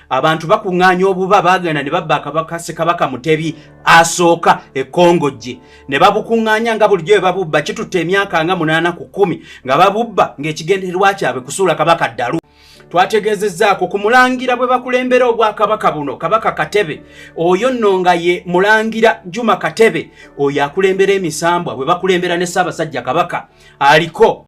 abantu bakuŋŋaanya obuba bagenda ne babba akabaka Ssekabaka Mutebi asooka Ekongojje ne babukuŋŋaanya nga bulijjo bwe babubba kitutte emyaka nga 8 ku 10 nga babubba ng'ekigendererwa kyabwe kusuula Kabaka Ddalu. Twategeezezzaako ku mulangira bwe bakulembera obwakabaka buno Kabaka Katebe oyo nno nga ye mulangira Juma Katebe oyo akulembera emisambwa bwe bakulembera ne Ssaabasajja Kabaka aliko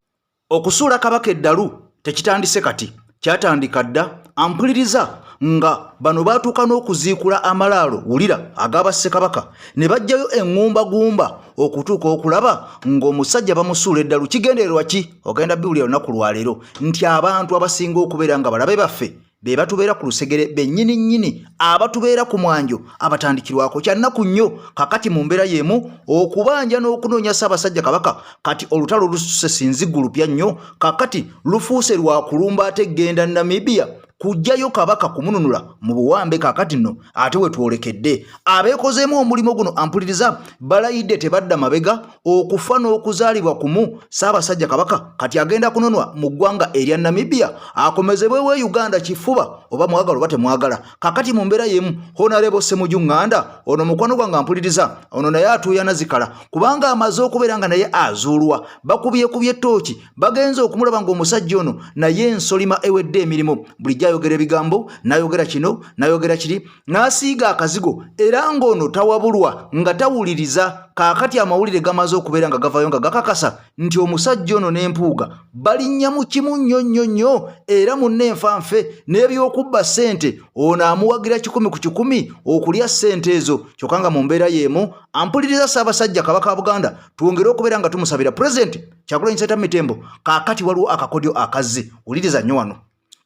okusuula Kabaka Eddalu tekitandise kati kyatandika dda. Ampuliriza nga bano batuuka n'okuziikula amalaalo wulira agaba Ssekabaka ne bajjayo eŋŋumbagumba okutuuka okulaba ng'omusajja bamusuula Eddalu. Kigendererwa ki? Ogenda biwulira olunaku lwaleero nti abantu abasinga okubeera nga balabe baffe be batubeera ku lusegere bennyini nnyini abatubeera ku mwanjo abatandikirwako kya nnaku nnyo kakati mu mbeera y'emu okubanja n'okunoonya Ssaabasajja Kabaka kati olutalo lususe sinzigulupya nnyo kakati lufuuse lwa kulumba ate genda Namibia kujjayo Kabaka kumununula mu buwambe kakati nno ate we twolekedde abeekozeemu omulimu guno ampuliriza balayidde tebadda mabega okufa n'okuzaalibwa kumu Ssaabasajja Kabaka kati agenda kunonwa mu ggwanga erya Namibia akomezebwewo Uganda kifuba oba mwagala oba temwagala kakati mu mbeera y'emu Honorable Ssemujju Nganda ono mukwano gwange ampuliriza ono naye atuuya nazikala kubanga amaze okubeera nga naye azuulwa bakubyekubye ettooki bagenze okumulaba ng'omusajja ono naye ensolima ewedde emirimu bulijjo ayogera ebigambo nayogera kino nayogera kiri n'asiiga akazigo era ng'ono tawabulwa nga tawuliriza kakati amawulire gamaze okubeera nga gavayo nga gakakasa nti omusajja ono n'empuuga balinnya mu kimu nnyo era munneefanfe n'ebyokubba ssente ono amuwagira 10 ku 10 okulya ssente ezo kyokka nga mu mbeera y'emu ampuliriza Ssaabasajja Kabaka wa Buganda twongere okubeera nga tumusabira President Kyagulanyi Ssentamu Mitembo kakati waliwo akakodyo akazze wuliriza nnyo wano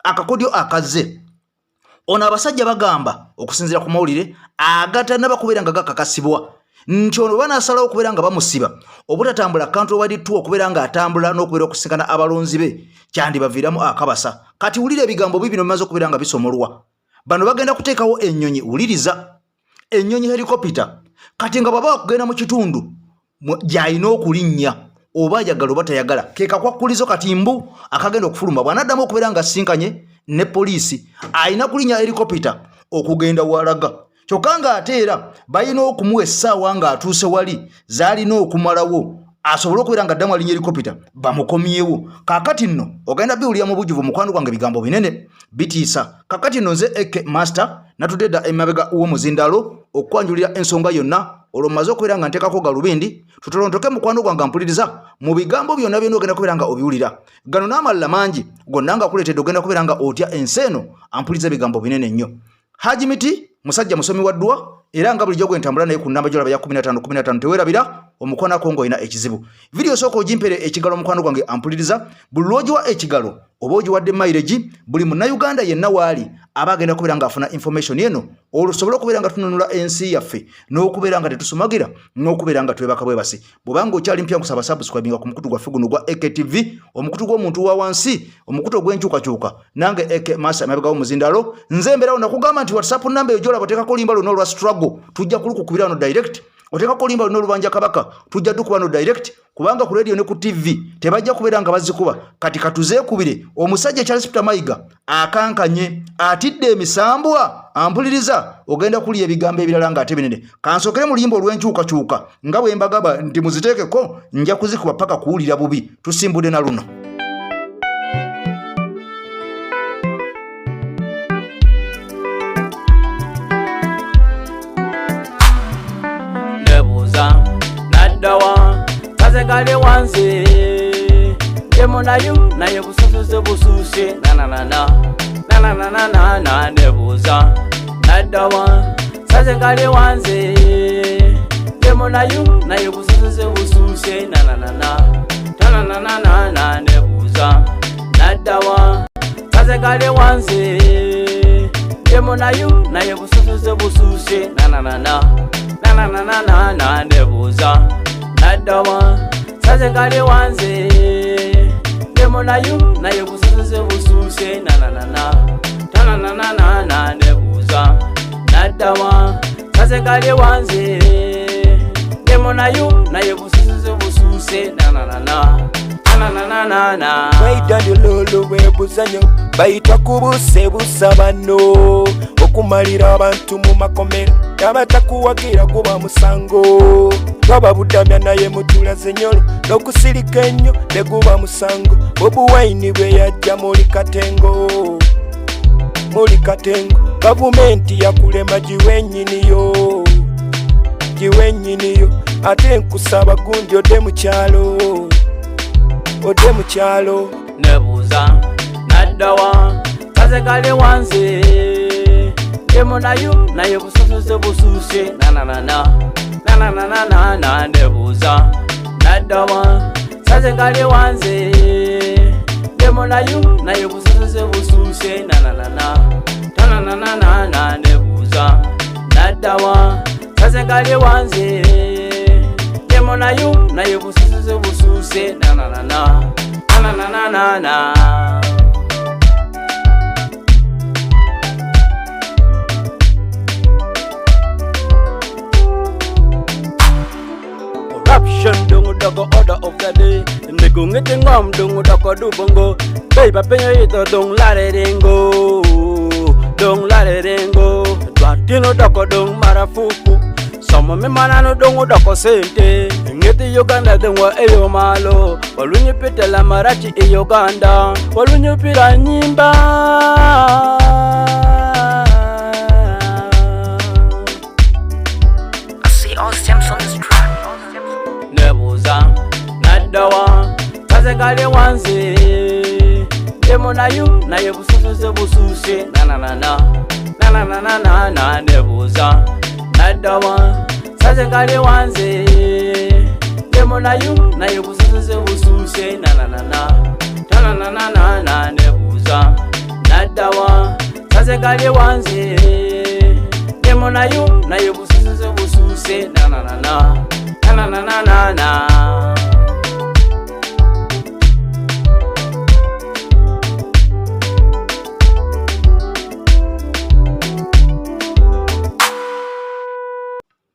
akakodyo akazze ono abasajja bagamba okusinziira ku mawulire agatana bakubeera nga gakakasibwa nti ono banasalawo okubeera nga bamusiba obutatambula countrywide tour okubeera nga atambula n'okubeera okusinkana abalonzi be kyandibaviiramu akabasa kati wulira ebigambo bibino bimaze okubeera nga bisomolwa bano bagenda kuteekawo ennyonyi wuliriza ennyonyi helikopita kati nga baba bakugenda mu kitundu gy'alina okulinnya oba ayagala oba tayagala kekakwakulizo kati mbu akagenda okufuluma bw'anaddamu okubeera nga asinkanye ne poliisi alina kulinnya helikopita okugenda walaga kyokka nga ate era balina okumuwa essaawa nga atuuse wali zaalina okumalawo asobole okubeera nga addamu alinya helikopita bamukomyewo kakati nno ogenda biwulira mu bujjuvu mukwano gwange bigambo binene bitiisa kakati nno nze Eke Master natudde emabega w'omuzindaalo okwanjulira ensonga yonna olwo mmaze okubeera nga nteekako galubindi tutolontoke mukwano gwange ampuliriza mu bigambo byonna byonna ogenda kubeera nga obiwulira gano n'amalala mangi gonna nga akuleetedde ogenda kubeera nga otya ensi eno ampuliriza ebigambo binene nnyo Haji Miti musajja musomi wa ddwa era nga bulijjo gwentambula naye ku nnamba gyolaba ya 15 teweerabira omukono ako ng'olina ekizibu vidiyo sooka ogimpere ekigalo mukwano gwange ampuliriza buli lw'ogiwa ekigalo oba ogiwadde mileage buli munnayuganda yenna waali aba agenda kubeera ng'afuna information eno olusobole okubeera nga tununula ensi yaffe n'okubeera nga tetusumagira n'okubeera nga twebaka bwebasi bw'obanga okyali mpya nkusaba subscribinga ku mukutu gwaffe guno gwa EKTV omukutu gw'omuntu wa wansi omukutu ogw'enkyukakyuka nange Eke Master emabega w'omuzindaalo nze mbeerawo nakugamba nti WhatsApp namba eyo gy'olaba oteekako olimba lwonna olwa struggle tujja kulukukubira wano direct oteekako olimba lwonna olubanja Kabaka tujja dukuba no direct kubanga ku radio ne ku TV tebajja kubeera nga bazikuba kati katuzeekubire omusajja Charles Peter Mayiga akankanye atidde emisambwa ampuliriza ogenda kuliya ebigambo ebirala nga ate binene kansokere mu luyimba olw'enkyukakyuka nga bwe mbagamba nti muziteekeko nja kuzikuba paka kuwulira bubi tusimbudde na luno Kale wanze demo nayo naye busose bususe na nebuza nadawa saze kale wanze demo nayo naye busose bususe na nebuza nadawa saze kale wanze demo nayo naye busose bususe na nebuza nadawa saze kale wanze demo nayo naye busose bususe na nebuza nadawa saze kale wanze demo nayo naye busose bususe Baita lolo webuzanyo baita kubuse busabano kumalira abantu mu makomera n'abatakuwagira guba musango bababudamya naye mutulaze nyolo n'okusirika ennyo ne guba musango Bobi Wine bwe yajja muri katengo gavumenti yakulema giwennyiniyo ate nkusaba gundi ode mu kyalo nebuuza naddawa kaze kali wanze emo naye bususuze busuuse nananana nebuuza naddawa kaze kali wanze emo naye bususuze busuuse nananana nebuuza naddawa kaze kali wanze emo naye bususuze busuuse nananana Corruption dungu doko order of the day Niku ngiti ngom dungu doko dubongo Baby penyo ito dung lare rengo Dwatino doko dung marafuku Somo mimanano dungu doko sente Ngiti Uganda dungwa eyo malo Walunyi pite la marachi e Uganda Walunyi pira nyimba I see all stems on this track. Nebuuza naddawa kaze kali wanze emo naye bususuze busuuse nananana nebuuza naddawa kaze kali wanze emo naye bususuze busuuse nananana nebuuza naddawa kaze kali wanze emo naye bususuze busuuse nananana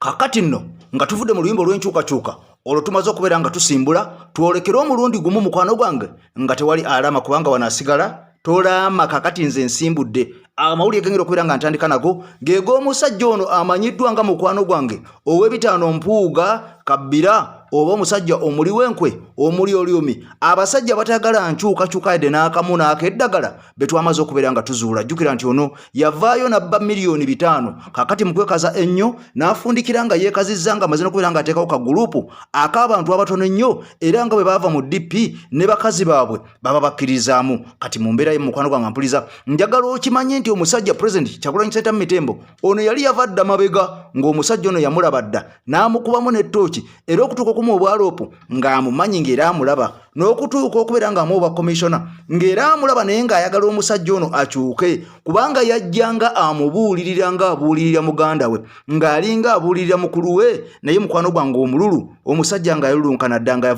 kakati nno nga tuvudde mu luyimbo olw'enkyukakyuka olwo tumaze okubeera nga tusimbula twolekere omulundi gumu mukwano gwange nga tewali alama kubanga wanaasigala tolama kakati nze nsimbudde amawulire gengera okubeera nga ntandika nago ng'eg'omusajja ono amanyiddwa nga mukwano gwange ow'ebitaano mpuuga kabbira oba omusajja omuli w'enkwe omuli olyomi abasajja batagala nkyukakyuka yadde n'akamu n'akeddagala be twamaze okubeera nga tuzuula jjukira nti ono yavaayo nabba miliyoni 5 kakati mu kwekaza ennyo n'afundikira nga yeekazizza nga amaze n'okubeera nga ateekawo ka gurupu ak'abantu abatono ennyo era nga bwe baava mu DP ne bakazi baabwe baba bakkirizaamu kati mu mbeera ye mukwano gwange ampuliza njagala okimanye nti omusajja President Kyagulanyi Ssentamu Mitembo ono yali yavadda mabega ng'omusajja ono yamulaba dda n'amukubamu n'ettooki era okutuuka okumu obwaloopu ng'amumanyi ng'era amulaba n'okutuuka okubeera nga amuwa komishona ng'era amulaba naye ng'ayagala omusajja ono akyuke kubanga yajjanga amubuulirira ng'abuulirira muganda we ng'alinga abuulirira mukulu we naye mukwano gwange omululu omusajja nga yalulunkana dda nga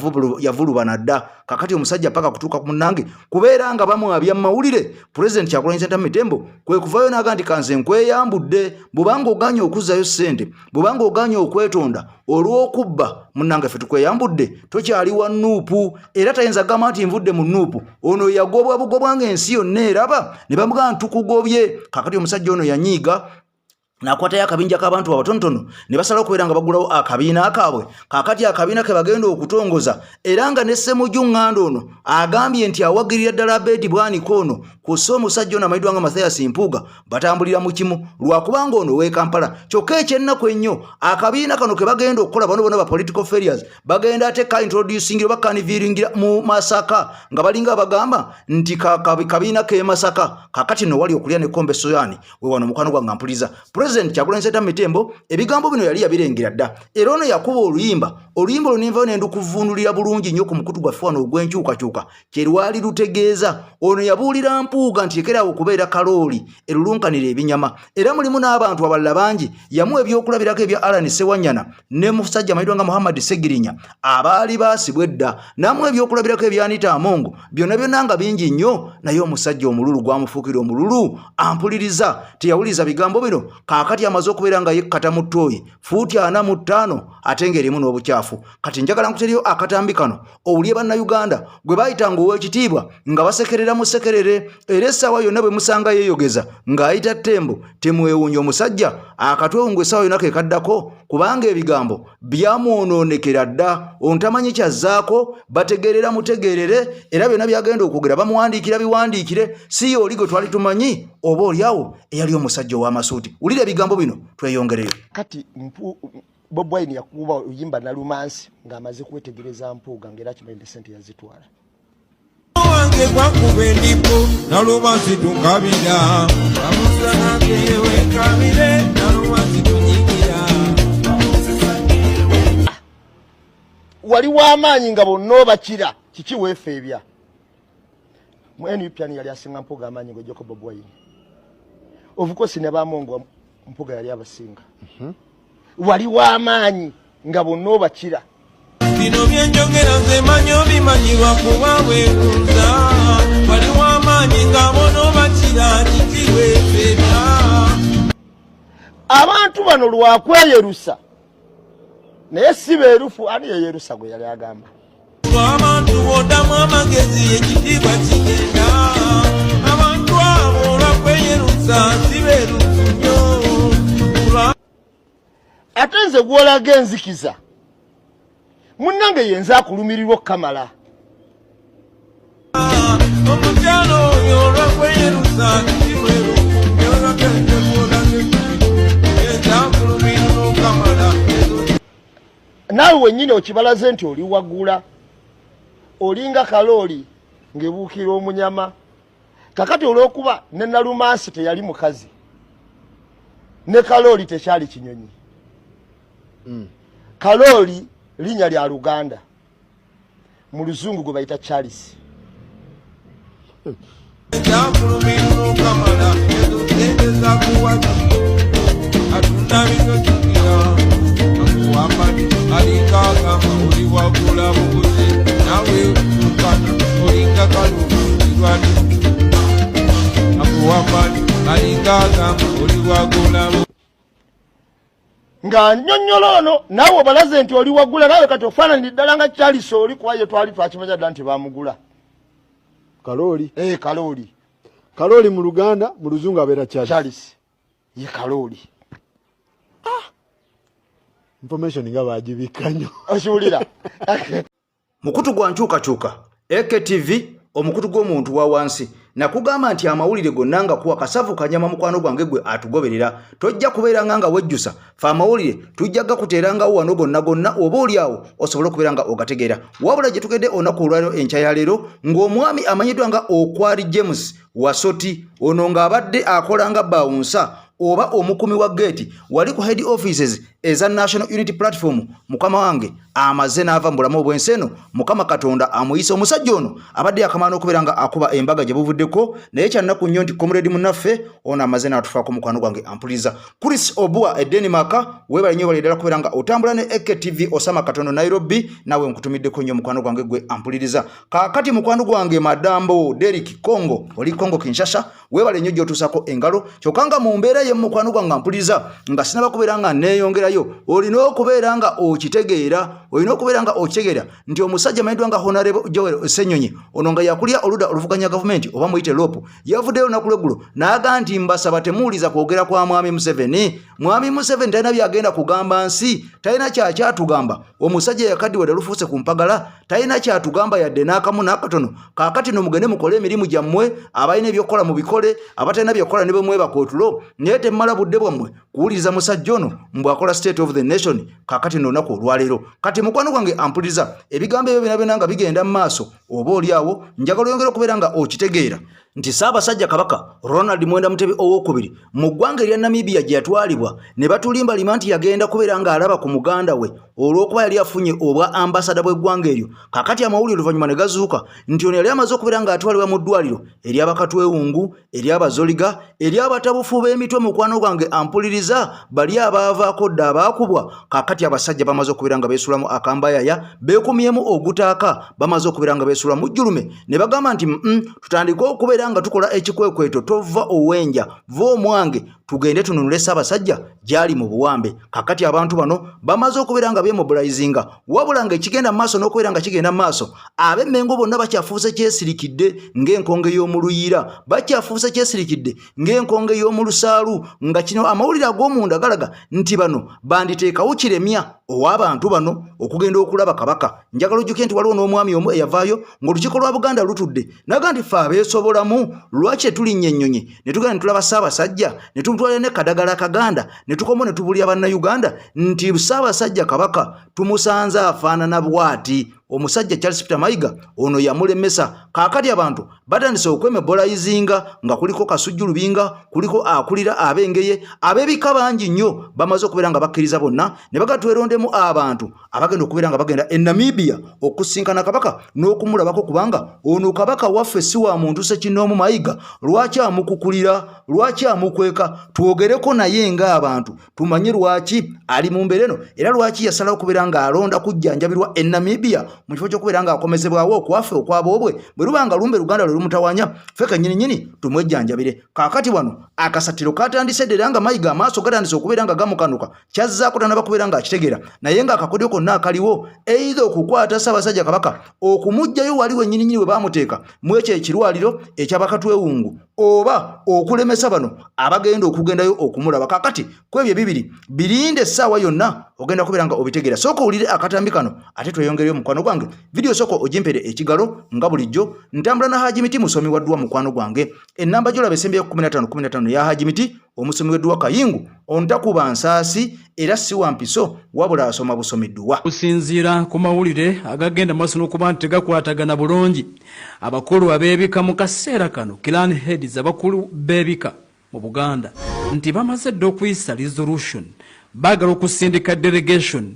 yavulubana dda kakati omusajja paka kutuuka ku munnange kubeera nga bamwabya mawulire President Kyagulanyi Ssentamu Mitembo kwe kuvayo n'aga nti kanze nkweyambudde bw'obanga oganye okuzzayo ssente bw'obanga oganye okwetonda olw'okubba munnange ffe tukweyambudde tokyali wa nuupu era tayinza gamba nti nvudde mu nuupu ono yagobwa bugobwa ng'ensi yonna eraba ne bamugamba ntukugobye kakati omusajja ono yanyiiga nakwatayo akabinja k'abantu abatonotono ne basala okubeera nga bagulawo akabiina akaabwe kakati akabiina ke bagenda okutongoza era nga ne Ssemujju Ng'ando ono agambye nti awagirira ddala Abedi Bwanika ono kussa omusajja ono amanyiddwa nga Mathias Mpuuga batambulira mu kimu lwakubanga ono w'e Kampala kyokka ekyennaku ennyo akabiina kano ke bagenda okukola bano bonna ba political failures bagenda ate ka introducing oba kaniviringira mu Masaka nga balinga bagamba nti kabiina k'e Masaka kakati no wali okulya ne Kombe Soyani we wano mukwano gwange ampuliza President Kyagulanyi Ssentamu Mitembo ebigambo bino yali yabirengera dda era ono yakuba oluyimba luno ninvayo ne ndukuvundulira bulungi nnyo ku mukutu gwaffe wano ogw'enkyukakyuka kye lwali lutegeeza ono yabuulira Mpuuga nti yekeraawo okubeera kalooli erulunkanira ebinyama era mulimu n'abantu abalala bangi yamuwa ebyokulabirako ebya Alan Sewanyana ne musajja amanyiddwa nga Muhammad Segirinya abaali baasibwe dda n'amuwa ebyokulabirako ebya Anita Amongo byonna nga bingi nnyo naye omusajja omululu gwamufuukira omululu ampuliriza teyawuliriza bigambo bino kakati amaze okubeera nga yekkata mu ttooyi fuuti 45 ate ng'erimu n'obukyafu. Kati njagala nkuteriyo akatambi kano owulye bannayuganda gwe baayitanga ow'ekitiibwa nga basekerera mu sekerere era essaawa yonna bwe musanga yeeyogeza ng'ayita ttembo temwewuunya omusajja akatwewungu essaawa yonna ke kaddako kubanga ebigambo byamwonoonekera dda ontamanyi kyazzaako bategeerera mutegeerere era byonna byagenda okwogera bamuwandiikira biwandiikire si oli gwe twali tumanyi oba oliawo eyali omusajja ow'amasuuti. Wulira ebigambo bino tweyongereyo. Kati Bobi Wine yakuba oyimba Nalumansi ng'amaze kwetegereza Mpuuga ng'era kimanyi ssente yazitwala. Wange kwakuba ndipo Nalumansi tukabira amusana kewe kabire Nalumansi tunyigira. Wali w'amaanyi nga bonna obakira kiki weefeebya. Mu NUP yali asinga Mpuuga amaanyi ng'ojjako Bobi Wine. Of course ne bamongo Mpuuga yali abasinga. Wali w'amaanyi nga bonna obakira. Bino byenjogera nze manyo bimanyirwa kuba weebuuza. Wali w'amaanyi nga bonna obakira kiki weefeebya. Abantu bano lwakweyerusa naye si beerufu ani yeyerusa gwe yali agamba. Abantu boddamu amagezi ekitiibwa kigenda. Abantu abo lwakweyerusa si beerufu nnyo. Ate nze gw'olaga enzikiza munnange yenza akulumirirwa Kamala. Omukyalo oyo lwakweyerusa si beerufu nnyo. Lwakende gw'olaga yenza akulumirirwa Kamala. Naawe wennyini okibalaze nti oli waggula olinga kalooli ng'ebuukira omunyama. Kakati olw'okuba ne Nalumansi teyali mukazi ne kalooli tekyali kinyonyi. Kalooli linnya lya Luganda, mu Luzungu gwe bayita Charles. Nga nnyonnyola ono naawe obalaze nti oli waggula naawe kati ofaananira ddala nga Charles oli kuba ye twali twakimanya dda nti baamugula. Kalooli. Kalooli. Kalooli mu Luganda, mu Luzungu abeera Charles. Ye Kalooli. Information nga baagibika nnyo. Okiwulira. Mukutu gwa nkyukakyuka AKTV omukutu gw'omuntu wa wansi nakugamba nti amawulire gonna nga kuwa kasavu kanyama mukwano gwange gwe atugoberera tojja kubeera nga wejjusa fa amawulire tujja gakuteeranga wano gonna oba oliawo osobola okubeera nga ogategeera wabula gye tugedde olunaku olwaliro enkya ya leero ng'omwami amanyiddwa nga Okwari James Wasoti ono ng'abadde akola nga bawunsa oba omukumi wa gate wali ku head offices eza National Unity Platform. Mukama wange amaze n'ava mu bulamu obw'enseno Mukama Katonda amuyisa omusajja ono abadde akamana okubeera nga akuba embaga gye buvuddeko naye kyannaku nnyo nti comrade munnaffe ono amaze n'atufaako mukwano gwange ampuliza. Chris Obua e Denmark weebale nnyo baleddala kubeera nga otambula ne AKTV Osama Katono Nairobi nawe nkutumiddeko nnyo mukwano gwange gwe ampuliriza. Kaakati mukwano gwange Madambo Derek Congo oli Congo Kinshasa weebale nnyo gy'otuusako engalo kyokka mu mbeera ye mukwano gwange ampuliza nga sinaba kubeera nga neeyongerayo olina okubeera nga okitegeera nti omusajja amanyiddwa nga Honorable Joel Ssenyonyi ono nga yakulya oluda oluvuganya gavumenti oba muyite lopo yavuddeyo olunaku lw'eggulo n'aga nti mbasaba temuwuliza kwogera kwa Mwami Museveni. Mwami Museveni talina byagenda kugamba nsi, talina kyakyatugamba. Omusajja yakaddiwe lufuuse ku mpagala, talina kyatugamba yadde n'akamu n'akatono. Kaakati no mugende mukole emirimu gyammwe, abalina ebyokukola mu bikole, abatalina byokukola ne bwe mwebaka otulo, naye temmala budde bwammwe kuwuliriza musajja ono mbwakola State of the Nation. Kaakati no lunaku olwaleero kati mukwano gwange ampuliza ebigambo ebyo byonna nga bigenda mu maaso oba oliawo njagala oyongera okubeera nga okitegeera nti Ssaabasajja Kabaka Ronald Mwenda Mutebi owokubiri mu ggwanga erya Namibia gye yatwalibwa ne batulimba lima nti yagenda kubeera nga alaba ku muganda we olw'okuba yali afunye obwa ambasada bw'eggwanga eryo. Kaakati amawulire oluvannyuma ne gazuuka nti ono yali amaze okubeera nga atwalibwa mu ddwaliro ery'abakatwewungu, ery'abazoliga, ery'abatabufu b'emitwe mukwano gwange ampuliriza bali abaavaako dda abaakubwa. Kaakati abasajja bamaze okubeera nga beesulamu akambayaya beekumyemu ogutaaka bamaze okubeera nga beesula mu jjulume ne bagamba nti tutandike okubeera nga tukola ekikwekweto tova owenja vo omwange tugende tununule Ssaabasajja gyali mu buwambe. Kakati abantu bano bamaze okubeera nga bemobilizinga, wabula nga ekigenda maaso n'okubeera nga kigenda maaso, ab'Emmengo bonna bakyafuuse kyesirikidde ng'enkonge y'omu Luyiira, bakyafuuse kyesirikidde ng'enkonge y'omu Lusaalu, nga kino amawulire ag'omunda galaga nti bano banditeekawo kiremya ow'abantu bano okugenda okulaba Kabaka. Njagala ojjuke nti waliwo n'omwami omu eyavaayo ng'olukiiko lwa Buganda lutudde naga nti ffe abeesobolamu lwaki etulinnya ennyonyi ne tugenda ne tulaba Ssaabasajja ne tumutwalira ne Kadagala Kaganda ne tukomawo ne tubulya bannayuganda nti Ssaabasajja Kabaka tumusanze afaanana bw'ati. Omusajja Charles Peter Mayiga ono yamulemesa. Kaakati abantu batandise okwemebolayizinga nga kuliko Kasujju Lubinga, kuliko akulira ab'Engeye, ab'ebika bangi nnyo bamaze okubeera nga bakkiriza bonna ne bagatwerondemu abantu abagenda okubeera nga bagenda e Namibia okusinkana Kabaka n'okumulabako, kubanga ono Kabaka waffe si wa muntu Ssekinoomu Mayiga. Lwaki amukukulira, lwaki amukweka? Twogereko naye ng'abantu tumanye lwaki ali mu mbeera eno era lwaki yasalawo okubeera nga alonda kujjanjabirwa e Namibia mu kifo ky'okubeera nga akomezebwawo okwaffe okwaboobwe bwe lubanga lumbe Luganda lwe lumutawanya ffe kennyini tumwejjanjabire. Kaakati wano akasatiro katandise ddera nga Mayiga amaaso gatandise okubeera nga gamukanuka, kyazzaako tanaba kubeera nga akitegeera naye ng'akakodyo konna akaliwo either okukwata Ssaabasajja Kabaka okumuggyayo wali wennyininyini we baamuteeka mu ekyo ekirwaliro eky'Abakatwewungu oba okulemesa bano abagenda okugendayo okumulaba. Kaakati kwebyo ebibiri birinde essaawa yonna ogenda kubeera nga obitegeera. Sooka owulire akatambi kano ate tweyongereyo mukwano gwange. Video soko ojimpere ekigalo nga bulijjo. Ntambula na Haji Miti musomi waddwa mukwano gwange. Ennamba gy'olaba esembeyo 15 ya Haji Miti omusomi weddwa Kayingu. Ontakuba nsaasi era si wampiso wabula asoma busomiddwa. Kusinziira ku mawulire agagenda maaso n'okuba nti tegakwatagana bulungi, abakulu ab'ebika mu kaseera kano clan heads abakulu b'ebika mu Buganda nti bamaze dda okuyisa resolution baagala okusindika delegation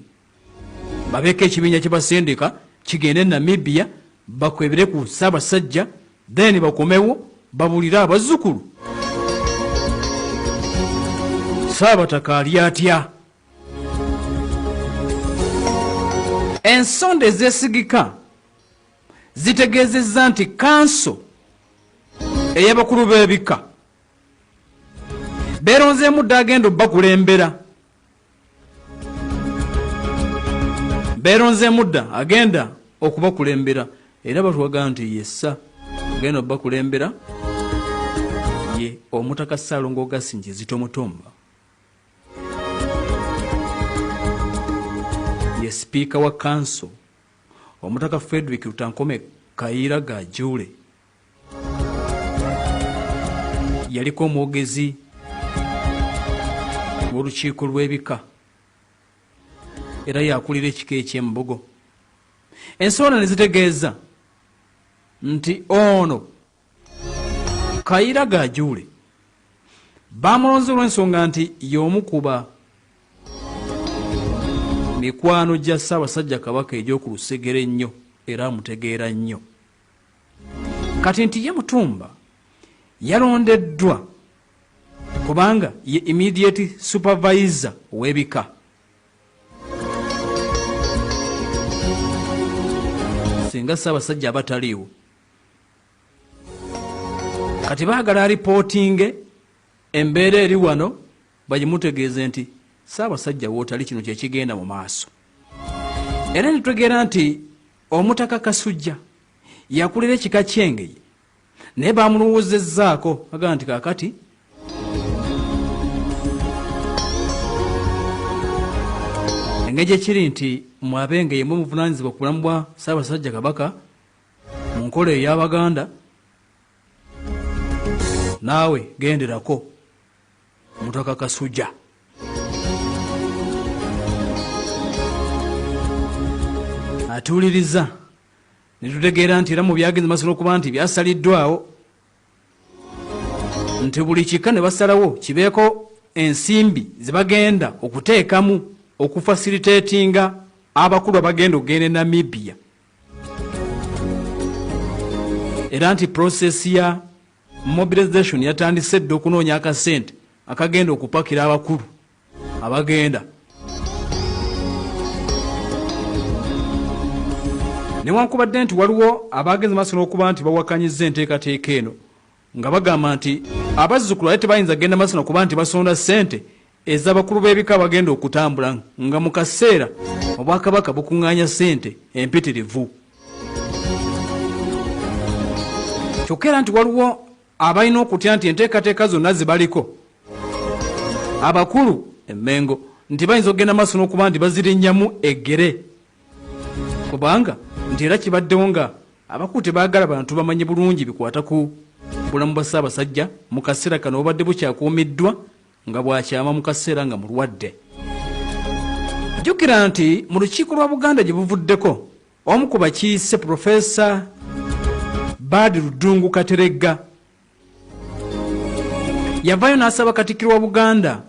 babeeko ekibiina kye basindika kigende Namibia bakwebere ku Ssaabasajja then bakomewo babulire abazzukulu Ssaabataka ali atya. Ensonda ezeesigika zitegeezezza nti kanso ey'abakulu b'ebika beeronzeemu dda agenda obbakulembera, beeronzeemu dda agenda okubakulembera era batuwaga nti yessa agenda obbakulembera ye Omutaka Ssaalongo Gasingi Zitomutomba, ye Speaker wa Council Omutaka Frederick Rutankome Kayiira Gajule, yaliko omwogezi w'olukiiko lw'ebika era yakulira ekika eky'Embogo. Ensonga ne zitegeeza nti ono Kayiira Gajule bamulonze olw'ensonga nti y'omu kuba mikwano gya Ssaabasajja Kabaka egy'oku lusegere ennyo era amutegeera nnyo. Kati nti ye Mutumba yalondeddwa kubanga ye immediate supervisor w'ebika. Singa Ssaabasajja abataliiwo kati baagala alipootinge embeera eri wano bagimutegeeze nti Ssaabasajja wootali kino kye kigenda mu maaso. Era nitutegeera nti Omutaka Kasujja yakulira ekika ky'Engeye naye baamulowozezzaako aga nti kaakati engeri ekiri nti mwab'Engeye mwe muvunaanyizibwa ku bulamu bwa Ssaabasajja Kabaka mu nkola ey'Abaganda, naawe genderako Omutaka Kasujja. Atuuliriza ne tutegeera nti era mu byagenze maaso n'okuba nti byasaliddwawo nti buli kika ne basalawo kibeeko ensimbi ze bagenda okuteekamu okufacilitatinga abakulu abagenda okugenda e Namibia, era nti process ya mobilization yatandise dda okunoonya akasente akagenda okupakira abakulu abagenda. Newankubadde nti waliwo abagenze maaso n'okuba nti bawakanyizza enteekateeka eno nga bagamba nti abazzukulu ate bayinza genda masino kuba nti basonda ssente ez'abakulu b'ebika bagenda okutambula nga mu kaseera obwakabaka bukuŋŋaanya ssente empitirivu. Kyokka era nti waliwo abalina okutya nti enteekateeka zonna zibaliko abakulu emmengo nti bayinza okugenda maaso n'okuba nti bazirinnyamu eggere, kubanga nti era kibaddewo nga abakulu tebaagala bantu bamanye bulungi bikwata ku bulamu bwa Ssaabasajja mu kaseera kano obadde bukyakuumiddwa nga bwakyama mu kaseera nga mulwadde. Jjukira nti mu lukiiko lwa Buganda gye buvuddeko omu ku bakiise Profesa Badi Ludungu Kateregga yavaayo n'asaba Katikkiro wa Buganda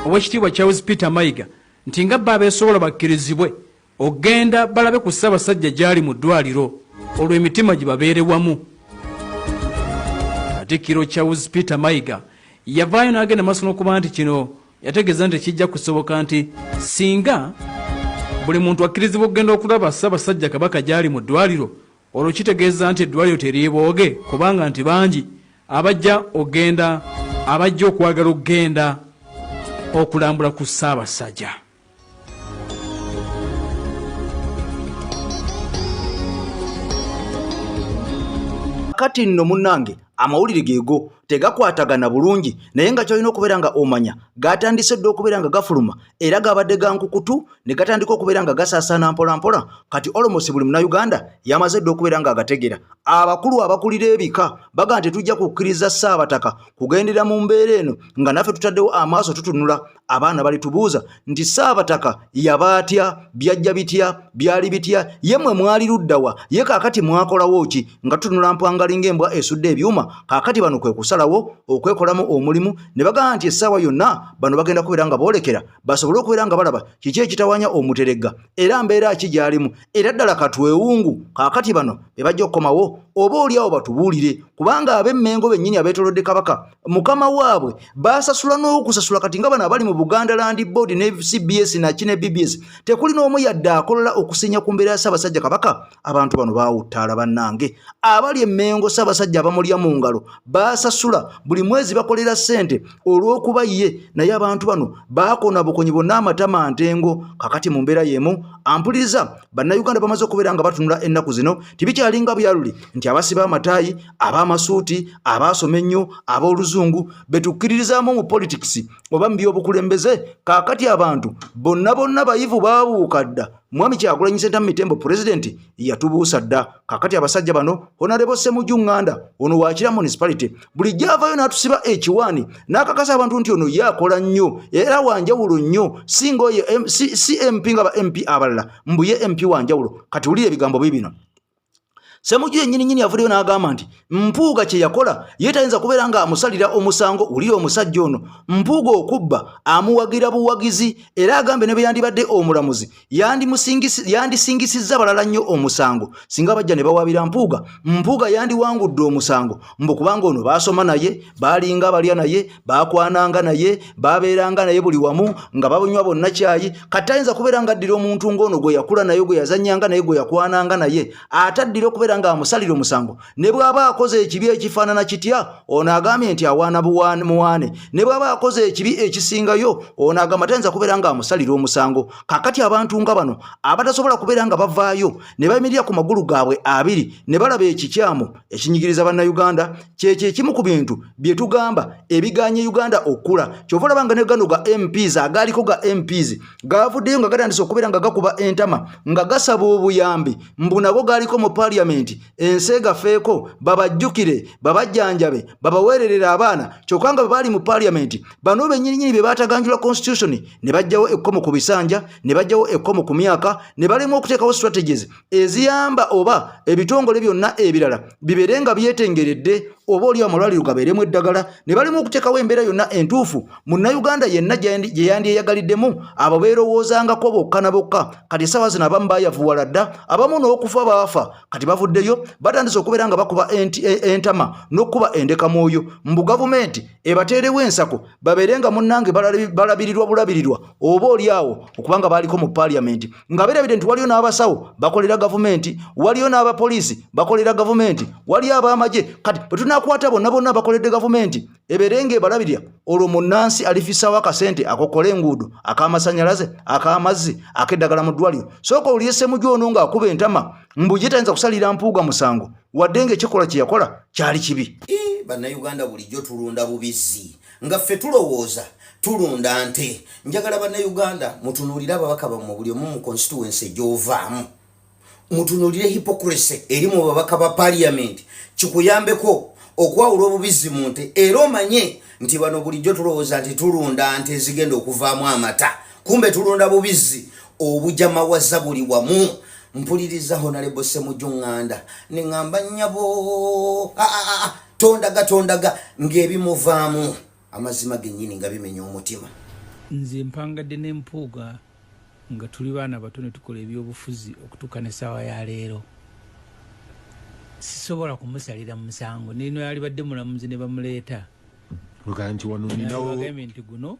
Oweekitiibwa Charles Peter Mayiga nti nga bba abeesobola bakkirizibwe ogenda balabe ku Ssaabasajja gy'ali mu ddwaliro olwo emitima gibabeere wamu. Katikkiro Charles Peter Mayiga yavaayo n'agenda maaso n'okuba nti kino yategeeza nti kijja kusoboka nti singa buli muntu akkirizibwa okugenda okulaba Ssaabasajja Kabaka gy'ali mu ddwaliro olwo kitegeeza nti eddwaliro teryebooge kubanga nti bangi abajja okwagala okugenda okulambula ku Ssaabasajja. Kati nno munnange amawulire geego tegakwatagana bulungi naye nga kyolina okubeera nga omanya gatandise dde okubeera nga gafuluma era gabadde gankukutu ne gatandika okubeera nga gasaasaana mpolampola. Kati olomosi buli munnayuganda yamaze dde okubeera nga agategeera. Abakulu abakulira ebika baga nti tujja kukkiriza Ssaabataka kugendera mu mbeera eno nga naffe tutaddewo amaaso tutunula. Abaana balitubuuza nti Ssaabataka yaba atya, byajja bitya, byali bitya, yemmwe mwali luddawa, ye kaakati mwakolawo ki nga tutunula mpwangalinga embwa esudde ebyuma. Kaakati bano kwe kusalawo okwekolamu omulimu ne bagamba nti essaawa yonna bano bagenda kubeera nga boolekera basobole okubeera nga balaba kiki ekitawanya Omuteregga era mbeera ki gy'alimu era ddala katwewungu. Kaakati bano be bajja okukomawo oba oliawo batubuulire kubanga ab'Emmengo bennyini abeetolodde Kabaka mukama waabwe baasasula n'okusasula. Kati nga bano abali mu Buganda Land Board ne CBS naki ne BBS tekuli n'omu yadde akolola okusinya ku mbeera ya Ssaabasajja Kabaka. Abantu bano baawuttaala bannange. Abali Emmengo Ssaabasajja abamulya mu ngalo baasasula buli mwezi bakolera ssente olw'okuba ye, naye abantu bano baakona bukonyi bonna amatama ntengo. Kakati mu mbeera y'emu ampuliriza bannayuganda bamaze okubeera nga batunula ennaku zino tibikyalinga byaluli nti abasiba amataayi, ab'amasuuti, abaasoma ennyo, ab'oluzungu betukkiririzaamu mu politics oba mu by'obukulembeze. Kaakati abantu bonna bayivu baabuuka dda. Mwami Kyagulanyi Ssentamu Mitembo pulezidenti yatubuusa dda. Kaakati abasajja bano Honorable Ssemujju Nganda ono waakira municipality bulijjo avaayo n'atusiba ekiwaani n'akakasa abantu nti ono yaakola nnyo era wanjawulo nnyo singa oyo si MP nga ba MP abalala mbuye MP wanjawulo. Kati wulira ebigambo bibino. Ssemujju yennyini avuddeyo n'agamba nti Mpuuga kye yakola ye tayinza kubeera nga amusalira omusango. Wulira omusajja ono Mpuuga okubba amuwagira buwagizi era agambe ne bwe yandibadde omulamuzi yandisingisizza balala nnyo omusango singa bajja ne bawaabira Mpuuga. Mpuuga yandiwangudde omusango mbu kubanga ono baasoma naye, baalinga balya naye, baakwananga naye, baabeeranga naye buli wamu nga babunywa bonna kyayi. Kati tayinza kubeera nga addira omuntu ng'ono gwe yakula naye, gwe yazannyanga naye, gwe yakwananga naye ataddira okubeera nga amusalira omusango. Ne bw'aba akoze ekibi ekifaanana kitya ono agambye nti awaana muwaane. Ne bw'aba akoze ekibi ekisingayo ono agamba tayinza kubeera nga amusalira omusango. Kaakati abantu nga bano abatasobola kubeera nga bavaayo ne bayimirira ku magulu gaabwe abiri ne balaba ekikyamu ekinyigiriza bannayuganda kyekyo ekimu ku bintu bye tugamba ebiganye Uganda okula. Kyova olaba nga ne gano ga MPs agaaliko ga MPs gaavuddeyo nga gatandise okubeera nga gakuba entama nga gasaba obuyambi mbu nabo gaaliko mu parliament enseega feeko babajjukire babajjanjabe babaweererera abaana. Kyokka nga bwe baali mu parliament bano bennyininyini be baataganjula constitution ne bajjawo ekkomo ku bisanja ne bajjawo ekkomo ku myaka ne balema okuteekawo strategies eziyamba oba ebitongole byonna ebirala bibeere nga byetengeredde oba oli amalwaliro gabeeremu eddagala ne balema okuteekawo embeera yonna entuufu munnayuganda yenna gye yandyeyagaliddemu abo beerowoozangako bokka na bokka. Kati essaawa zino abamu baayavuwala dda, abamu n'okufa baafa. Kati bavu bavuddeyo batandise okubeera nga bakuba entama n'okuba endeka mwoyo mbu gavumenti ebateerewo ensako babeere nga munnange balabirirwa oba oliawo okubanga baaliko mu paliamenti nga beerabidde nti waliyo n'abasawo bakolera gavumenti waliyo n'abapoliisi bakolera gavumenti waliyo ab'amagye kati bwe tunaakwata bonna bakoledde gavumenti ebeere ng'ebalabirira olwo munnansi alifisaawo akasente akokola enguudo ak'amasanyalaze ak'amazzi ak'eddagala mu ddwaliro sooka oliye ssemujju ono ng'akuba entama mbu ye tayinza kusalira mpuuga musango wadde ng'ekikolwa kye yakola kyali kibi. Bannayuganda bulijjo tulunda bubizzi nga ffe tulowooza tulunda nte. Njagala bannayuganda mutunuulire ababaka bammwe buli omu mu constituency gy'ovaamu mutunuulire hypocrisy eri mu babaka ba parliament kikuyambeko okwawula obubizzi mu nte era omanye nti bano bulijjo tulowooza nti tulunda nte zigenda okuvaamu amata kumbe tulunda bubizzi obujamawaza buli wamu. Mpuliriza Honorable Ssemujju Nganda ne ngamba nnyabo tondaga ng'ebimuvaamu amazima gennyini nga bimenya omutima. Nze mpangadde n'empuuga nga tuli baana bato ne tukola ebyobufuzi okutuuka n'essaawa ya leero. Sisobola kumusalira musango nino yalibadde mulamuzi ne bamuleeta nti wano nti guno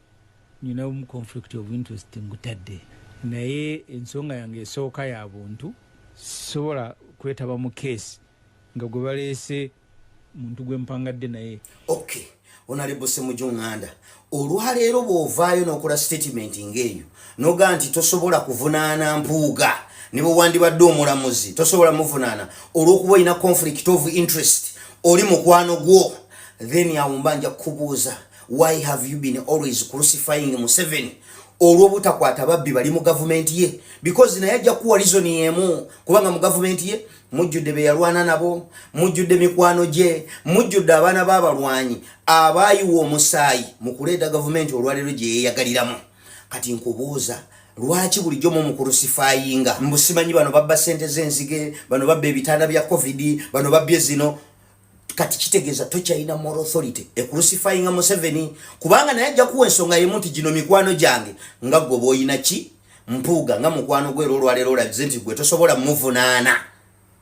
nyinawo mu conflict of interest ngutadde naye ensonga yange esooka ya buntu sisobola kwetaba mu keesi nga gwe baleese muntu gwe mpangadde naye. Okay, Honorable Ssemujju Nganda olwaleero bw'ovaayo n'okola statement ng'eyo noga nti tosobola kuvunaana mpuuga ne bwe wandibadde omulamuzi tosobola muvunaana olw'okuba olina conflict of interest oli mukwano gwo, then awumbanja kubuuza why have you been always crucifying Museveni olw'obutakwata babbi bali mu gavumenti ye because naye ajja kuwa reason yemu kubanga mu gavumenti ye mujjudde be yalwana nabo mujjudde mikwano gye mujjudde abaana b'abalwanyi abaayiwa omusaayi mu kuleeta gavumenti olwaleero gye yeeyagaliramu. Kati nkubuuza lwaki bulijjo mu crucifyinga mbu simanyi bano babba ssente z'enzige bano babba ebitanda bya covid bano babbye zino kati kitegeeza tokyalina moral authority crucifyinga Museveni kubanga naye ajja kuwa ensonga yemu nti gino mikwano gyange nga gwe b'olina ki mpuuga nga mukwano gwe olwaleero olabize nti gwe tosobola muvunaana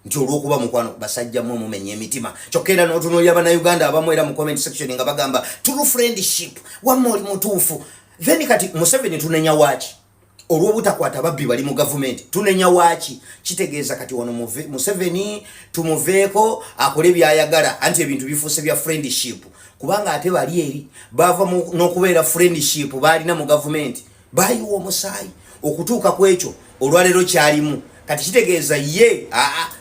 nti olw'okuba mukwano basajja mu mumenya emitima kyokka era n'otunuulira Abannayuganda abamu era mu comment section nga bagamba true friendship wamma oli mutuufu then kati Museveni tunenya waaki olw'obutakwata babbi bali mu gavumenti tunenya waaki kitegeeza kati wano Museveni tumuveeko akole byayagala anti ebintu bifuuse bya friendship kubanga ate bali eri bava n'okubeera friendship baalina mu gavumenti baayiwa omusaayi okutuuka ku ekyo olwaleero kyalimu kati kitegeeza ye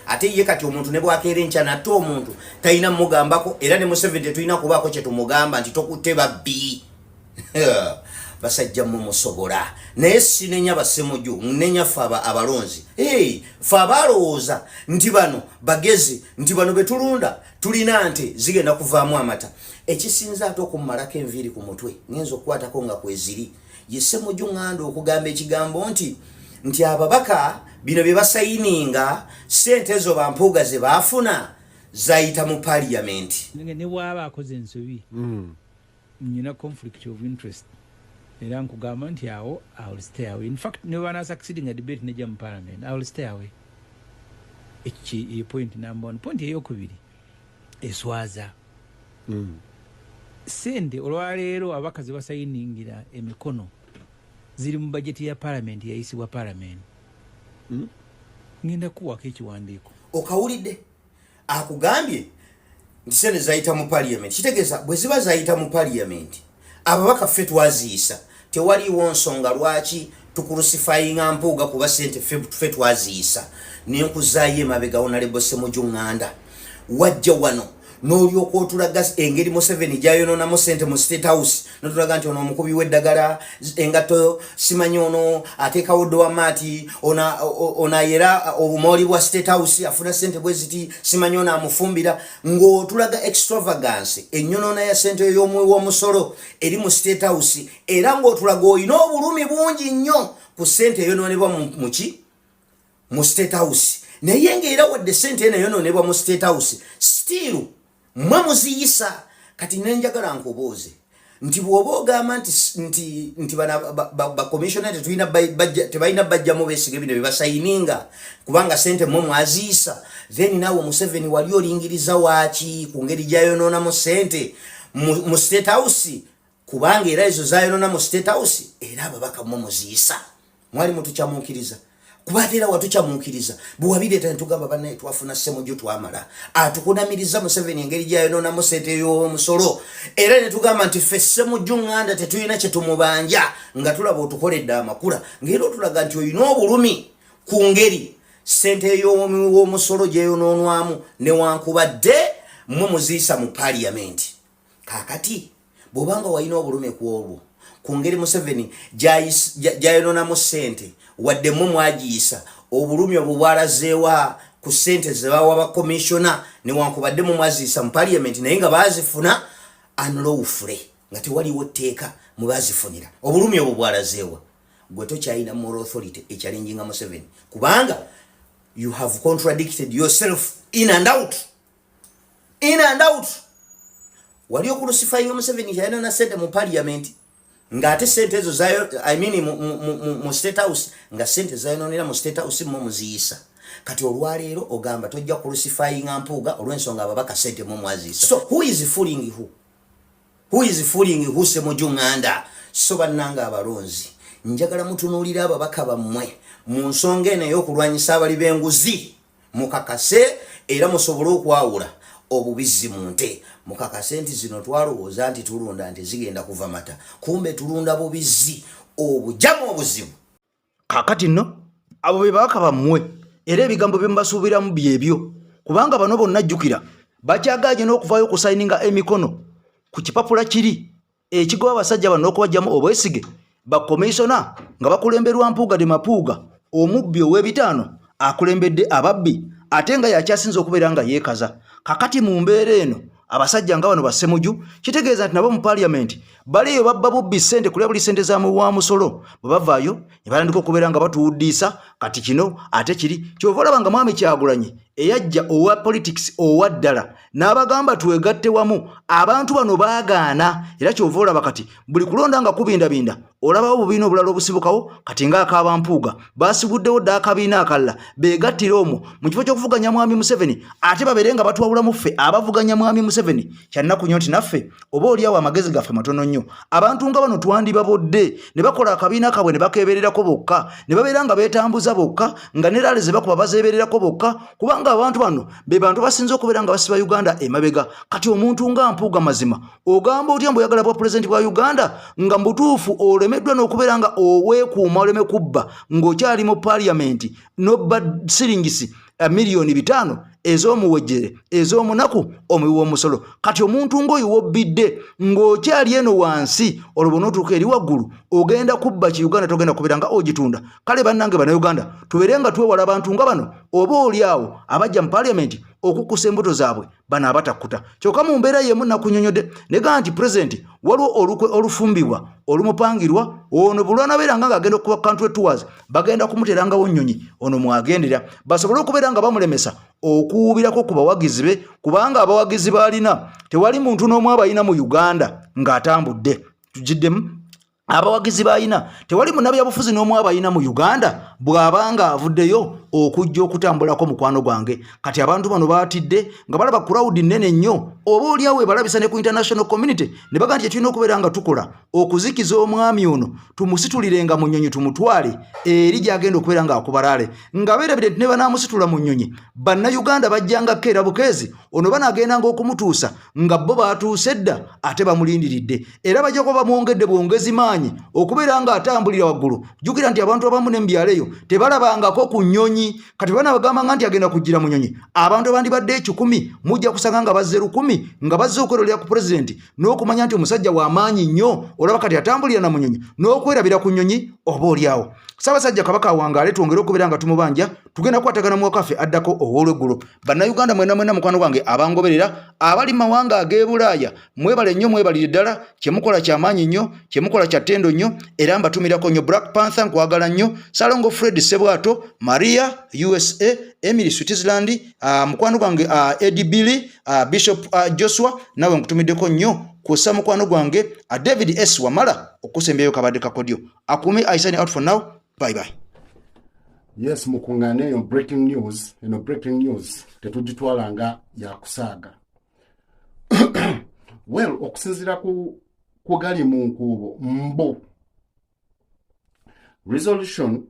ate ye kati omuntu ne bwakeera enkya natte omuntu talina mugambako era ne Museveni tetulina kubaako kye tumugamba nti tokutte babbi basajja mu musobola naye sinenya Bassemujju nnenya fe abalonzi fe abalowooza nti bano bagezi nti bano betulunda tulina nte zigenda kuvaamu amata ekisinza ate okummalako enviiri ku mutwe ngenza okukwatako nga kweziri ye Ssemujju Nganda okugamba ekigambo nti ababaka bino bye basayininga ssente ezo bampuuga ze baafuna zayita mu parliament ne bw'aba akoze ensobi nyina conflict of interest era nkugamba nti awo I will stay away. In fact ne bana succeeding a debate nejja mu parliament I will stay away. Point number one. Point eyokubiri eswaza sente olwaleero abakazi basayiningira emikono ziri mu bajeti ya parliament yayisibwa parliament ngenda kuwako ekiwandiiko okawulidde akugambye nti sente zayita mu parliament kitegeeza bwe ziba zayita mu parliament ababaka ffe twaziisa tewaliiwo nsonga lwaki tukurusifayinga mpuuga kuba sente ffe twaziisa nenkuzaayo emabega Honorable Ssemujju Nganda wajja wano n'olyoka otulaga engeri Museveni gy'ayonoonamu sente mu State House n'otulaga nti ono omukubi w'eddagala engato simanyi ono ateekawo dowamaati ono ayera obumooli bwa State House afuna sente bwe ziti simanyi ono amufumbira ng'otulaga extravagance enyonoona ya sente y'omusolo eri mu State House era ng'otulaga olina obulumi bungi nnyo ku sente eyonoonebwa mu State House naye ng'era wadde sente eno eyonoonebwa mu State House still mwe muziyisa kati nenjagala nkubuuze nti bwoba ogamba nti ba commissioner tebalina bajjamu beesige bino bebasayininga kubanga sente mwe mwaziisa then naawe Museveni wali olingiriza waaki ku ngeri gyayonoona mu sente mu State House kubanga era ezo zayonoona mu State House era ababaka mwe muziisa mwali mutukyamuukiriza kubatera watukyamukiriza buwabireeta netugamba bannaye twafuna Ssemujju twamala atukunamiriza Museveni engeri gyayonoona mu sente y'omusolo era netugamba nti ffe Ssemujju Nganda tetulina kye tumubanja nga tulaba otukoledde amakula ngeri otulaga nti olina obulumi ku ngeri sente y'omusolo gyeyonoonwamu newankubadde mwe muziisa mu paliamenti kaakati bw'obanga walina obulumi ku olwo ku ngeri Museveni gyayonoona mu sente wadde mwe mwagiisa obulumi obwo bwalazeewa ku sente zebawa ba commissioner newankubadde mwe mwaziisa mu paliamenti naye nga baazifuna unlawfully nga tewaliwo tteeka mwe baazifunira obulumi obwo bwalazeewa gwe tokyalina moral authority echallenginga Museveni kubanga you have contradicted yourself in and out wali okulusifayinga Museveni kyayonoona sente mu paliamenti nga ate sente ezo zayo mu State House nga sente zayonoonera mu State House mwe muziisa kati olwaleero ogamba tojja kulusifayinga Mpuuga olw'ensonga ababaka sente mwe mwaziisa so who is fooling who Ssemujju Nganda so bannanga abalonzi njagala mutunuulira ababaka bammwe mu nsonga eno ey'okulwanyisa abali b'enguzi mukakase era musobole okwawula obubizi mu nte mukakase nti zino twalowooza nti tulunda nti zigenda kuva mata kumbe tulunda bubizi obujamu obuzibu kakati nno abo be babaka bammwe era ebigambo bye mbasuubiramu byebyo kubanga bano bonna jjukira bakyagaaje n'okuvaayo okusayininga emikono ku kipapula kiri ekigoba abasajja bano okubajjamu obwesige bakomisona nga bakulemberwa Mpuuga de Mapuuga omubbi ow'ebitaano akulembedde ababbi ate nga yakyasinza okubeera nga yeekaza kakati mu mbeera eno abasajja nga bano ba Ssemujju kitegeeza nti nabo mu paliamenti baliyo babba bubbi ssente kulya buli ssente za wa musolo bwe bavaayo ne batandika okubeera nga batuwuddiisa kati kino ate kiri kyova olaba nga Mwami Kyagulanyi eyajja owa politics owa ddala n'abagamba twegatte wamu abantu bano baagaana era kyova olaba kati buli kulonda nga kubindabinda olabawo obubiina obulala obusibukawo kati ng'akaaba Mpuuga baasibuddewo dda akabiina akalala beegattira omwo mu kifo ky'okuvuganya Mwami Museveni ate babeere nga batwawulamu ffe abavuganya Mwami Museveni kyannaku nnyo nti naffe oba oliawo amagezi gaffe matono nnyo abantu nga bano twandibabodde ne bakola akabiina kabwe ne bakeebererako bokka ne babeera nga beetambuza bokka nga ne laale ze bakuba bazeebererako bokka kubanga abantu bano be bantu basinze okubeera nga basiba Uganda emabega kati omuntu nga Mpuuga mazima ogamba otya mbu oyagala bwa pulezidenti bwa Uganda nga mbutuufu olemeddwa n'okubeera nga oweekuuma oleme kubba ng'okyali mu paliamenti n'obba siringisi miliyoni 5 ez'omuwejjere ez'omunaku omuwi w'omusolo kati omuntu ng'oyo wobbidde ng'okyali eno wansi olwo n'otuuka eri waggulu ogenda kubba ki Uganda togenda kubeera nga ogitunda kale bannange bannayuganda tubeere nga twewala abantu nga bano oba oliawo abajja mu paliamenti okukkusa embuto zaabwe bano abatakkuta kyokka mu mbeera yemu nakunyonyodde negaa nti pulezidenti waliwo olukwe olufumbibwa olumupangirwa ono bulwanabeera nga agenda okuba country tours bagenda kumuterangawo nnyonyi ono mwagendera basobole okubeera nga bamulemesa okuwubirako ku bawagizi be kubanga abawagizi baalina tewali muntu n'omu abayina mu Uganda ng'atambudde tugiddemu abawagizi bayina tewali munnabyabufuzi n'omu abayina mu Uganda bw'abanga avuddeyo okujja okutambulako mukwano gwange kati abantu bano baatidde nga balaba crowd nnene nnyo oba oliawo balabisa ne ku international community ne baga nti tulina okubeera nga tukola okuzikiza omwami ono tumusitulirenga mu nnyonyi tumutwale eri gy'agenda okubeera nga akubalaale nga beerabire nti ne banaamusitula mu nnyonyi bannayuganda bajjanga keera bukeezi ono banaagendanga okumutuusa nga bo baatuuse dda ate bamulindiridde era bajja kuba bamwongedde bwongezi maanyi okubeera nga atambulira waggulu jjukira nti abantu abamu ne mu byalo eyo tebalabangako ku nnyonyi kati bana bagamba nti agenda kujjira mu nnyonyi abantu abandibadde 10 mujja kusanga nga bazze 10 nga bazze okwerolera ku pulezidenti n'okumanya nti omusajja w'amaanyi nnyo olaba kati atambulira na mu nnyonyi n'okwerabira ku nnyonyi oba oliawo Ssaabasajja Kabaka awangaale twongere okubeera nga tumubanja tugenda kukwatagana mu wakaffe addako ow'olweggulo bannayuganda mwena mukwano gwange abangoberera abali mawanga ag'ebulaaya mwebale nnyo mwebalire ddala kyemukola kyamaanyi nnyo kyemukola kya ttendo nnyo era mbatumirako nnyo Black Panther nkwagala nnyo Salongo Fred Sebwato Maria USA Emily Switzerland mukwano gwange Eddie Billy Bishop Joshua nawe nkutumiddeko nnyo kw'ossa mukwano gwange David S Wamala okusembyayo kabadde kakodyo akume. I sign out for now. Bye bye. Yes, mukungane yo breaking news tetugitwalanga ya kusaaga. Well, okusinzira ku gali mu nkubo mbo resolution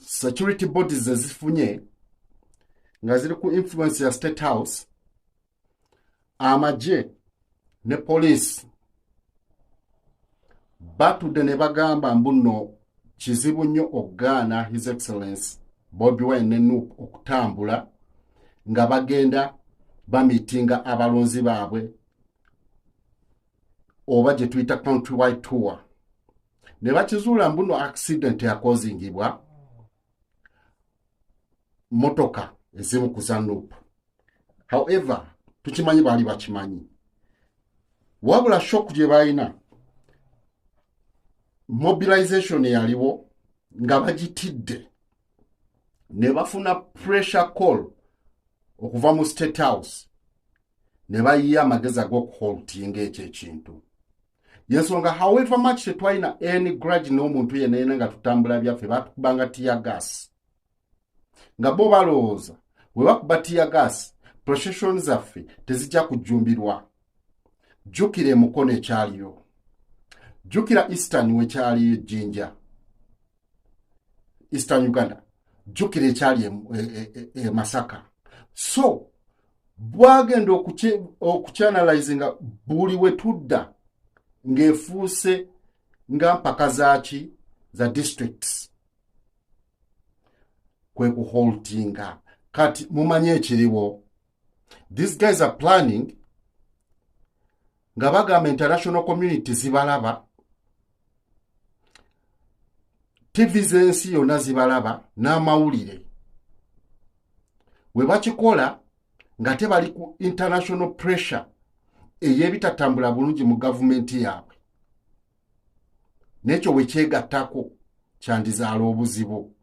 security bodies ezifunye nga ziri ku influence ya State House, amaje ne police batudde ne bagamba mbuno kizibu nnyo okugaana His Excellency Bobi Wine ne Nuupu okutambula nga bagenda bamitinga abalonzi baabwe oba gye tuyita countrywide tour. Ne bakizuula mbuno accident yakozingibwa motoka ezimu kuza Nuupu. However, tukimanyi baali bakimanyi. Wabula shock gye balina mobilization yaliwo nga bagitidde ne bafuna pressure call okuva mu State House ne bayiya amagezi ag'okuholtinga ekyo ekintu. Yensonga however much tetwalina any grudge n'omuntu yenna nga tutambula byaffe batukubanga tear gas nga bo balowooza we bakuba tear gas procession zaffe tezijja kujjumbirwa. Jjukira Mukono ekyaliyo, jjukira Eastern wekyaliyo Jinja, Eastern Uganda, jjukira ekyali Masaka. So bwagenda okuchanalyzinga buli we tudda ng'efuuse nga mpaka zaaki za districts kwe kuholtinga. Kati mumanye ekiriwo, these guys are planning nga bagamba international community zibalaba, TV z'ensi yonna zibalaba n'amawulire. We bakikola nga tebali ku international pressure ey'ebitatambula bulungi mu gavumenti yaabwe. N'ekyo we kyegattako kyandizaala obuzibu.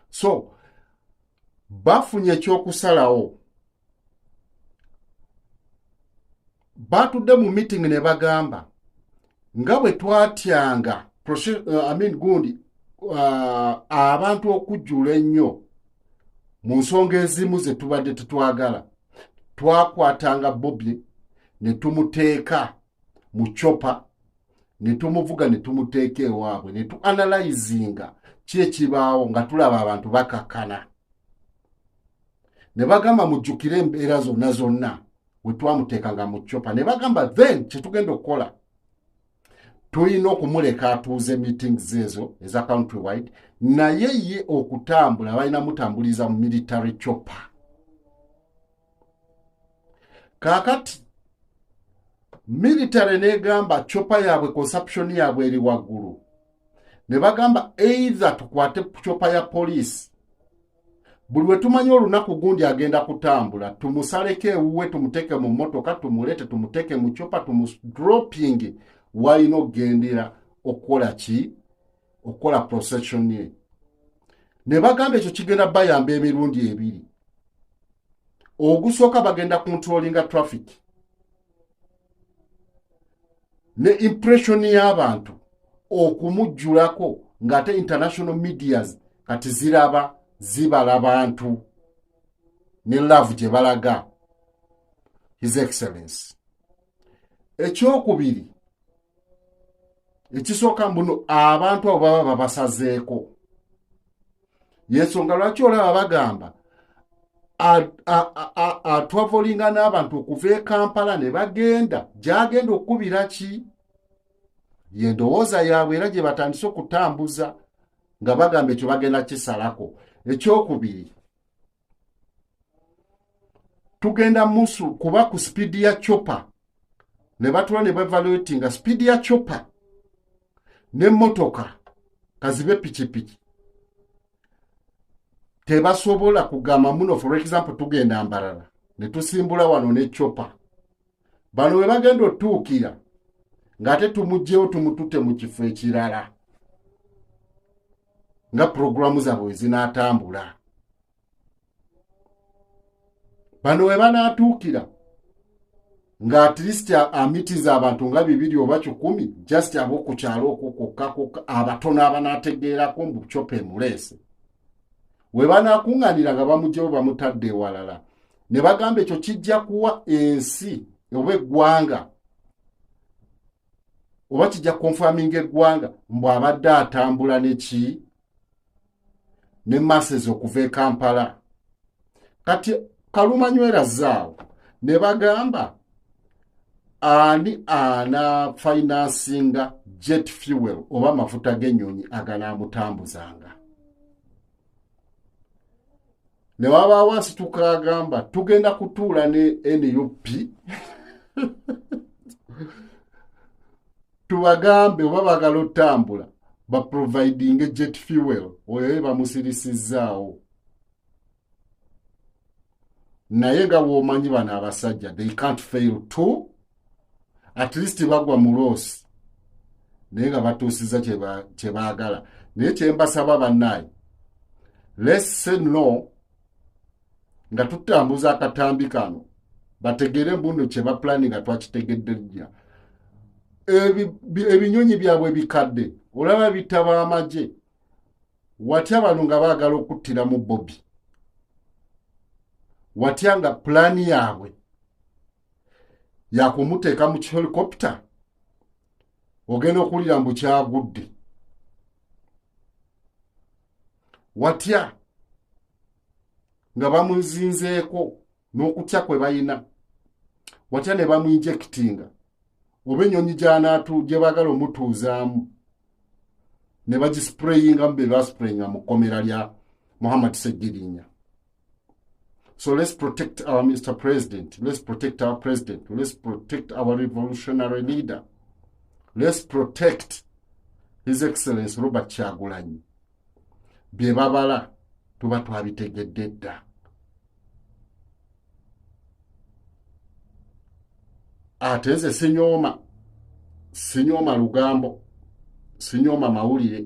So bafunye ekyokusalawo. Batudde mu meeting ne bagamba nga bwe twatyanga gundi abantu okujjula ennyo mu nsonga ezimu ze tubadde tetwagala, twakwatanga Bobi ne tumuteeka mu chopa ne tumuvuga ne tumuteeka ewaabwe ne tuanalyzinga ki ekibaawo nga tulaba abantu bakakkana. Ne bagamba mujjukire embeera zonna we twamuteekanga mu chopa. Ne bagamba then kyetugenda okukola tulina okumuleka atuuze meetings ezo eza countrywide, naye ye okutambula balina mutambuliza mu military chopper. Kakati military negamba chopper yaabwe consumption yaabwe eri waggulu. Ne bagamba either tukwate chopper ya police, buli we tumanyi olunaku gundi agenda kutambula tumusaleke ewuwe tumuteke mu motoka tumulete tumuteke mu chopper tumusdropping walina okugendera okukola ki? Okukola procession ye. Ne bagamba ekyo kigenda bayamba emirundi ebiri. Ogusooka bagenda controllinga traffic ne impression y'abantu okumujjulako ng'ate international medias kati zibala abantu ne love gye balaga His Excellency. Ekyokubiri ekisooka mbuno abantu abo baba babasazeeko. Yensonga lwaki olaba bagamba atwavolinga n'abantu okuva e Kampala ne bagenda gyagenda okubira ki? Ye ndowooza yaabwe era gye batandise okutambuza nga bagamba ekyo bagenda kisalako. Ekyokubiri tugenda musu kuba ku speed ya chopper ne batula ne bevaluatinga speed ya chopper ne motoka kazibe pikipiki tebasobola kugamba muno. For example tugenda Mbarara ne tusimbula wano ne chopper, bano we bagenda otuukira ng'ate tumugyewo tumutute mu kifo ekirala nga programu zaabwe zinaatambula. Bano we banaatuukira nga at least amitiza abantu nga 2 oba 10 just aboku kyalo okukka abatono abanategeerako mbu chope mulese we banakunganira nga bamujjewo bamutadde walala ne bagamba ekyo kijja kuwa ensi oba eggwanga oba kijja confirming eggwanga mbu abadde atambula neki ne masses okuva e Kampala. Kati Kaluma nywera zaawo ne bagamba ani ana financinga jet fuel oba mafuta g'ennyonyi aganaamutambuzanga. Ne wabaawo asituka agamba tugenda kutuula ne NUP tubagambe oba bagala otambula baproviding jet fuel oyo bamusirisizaawo. Naye nga womanyi bano abasajja they can't fail to at least bagwa mu loss naye nga batuusiza kye baagala. Naye kye mbasaba bannaye let's say no nga tutambuza akatambi kano bategere mbuno kye baplani nga twakitegedde nnyo. Ebinyonyi byabwe bikadde olaba bitaba amagye watya bano nga baagala okuttira mu Bobby watya nga plani yaabwe yakumuteeka mu helicopter ogenda okulira mbu kyagudde watya nga bamuzinzeeko n'okutya kwe bayina watya ne bamuinjectinga oba ennyonyi gye baagala omutuuzaamu ne bagisprayinga mu be basprayinga mu kkomera lya Muhammad Segirinya. So let's protect our Mr. President. Let's protect our president. Let's protect our revolutionary leader. Let's protect His Excellency Robert Kyagulanyi. Bye babala tuba twabitegedde dda. Ate nze sinyooma lugambo, sinyooma mawulire.